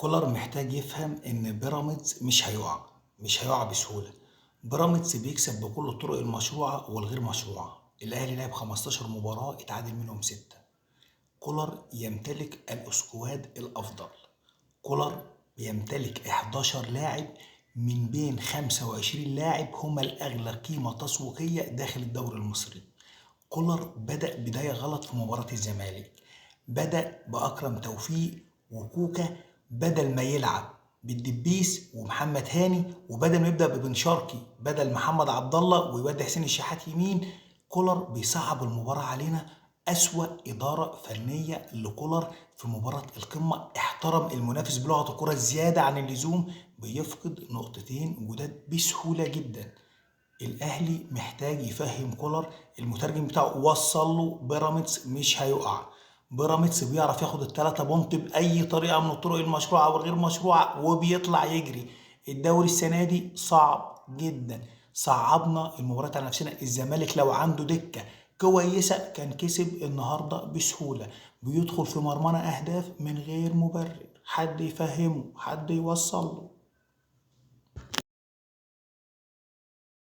كولر محتاج يفهم إن بيراميدز مش هيقع بسهولة. بيراميدز بيكسب بكل الطرق المشروعة والغير مشروعة. الأهلي لعب 15 مباراة اتعادل منهم 6. كولر يمتلك الاسكواد الافضل. كولر يمتلك 11 لاعب من بين 25 لاعب هما الاغلى قيمة تسويقية داخل الدوري المصري. كولر بدأ بداية غلط في مباراة الزمالك. بدأ بأكرم توفيق وكوكا بدل ما يلعب بالدبيس ومحمد هاني، وبدل ما يبدأ ببن شرقي بدل محمد عبد الله ويودي حسين الشحات يمين. كولر بيصعب المباراة علينا. أسوأ إدارة فنية لكولر في مباراة القمة. احترم المنافس بلغة الكرة زيادة عن اللزوم. بيفقد نقطتين جداد بسهولة جدا. الاهلي محتاج يفهم كولر. المترجم بتاعه وصل له بيراميدز مش هيقع. بيراميدز بيعرف ياخد التلاتة بونت باي طريقه من الطرق المشروعه والغير مشروعه وبيطلع يجري. الدوري السنه دي صعب جدا. صعبنا المباراه على نفسنا. الزمالك لو عنده دكه كويسه كان كسب النهارده بسهوله. بيدخل في مرمى اهداف من غير مبرر. حد يفهمه، حد يوصل له.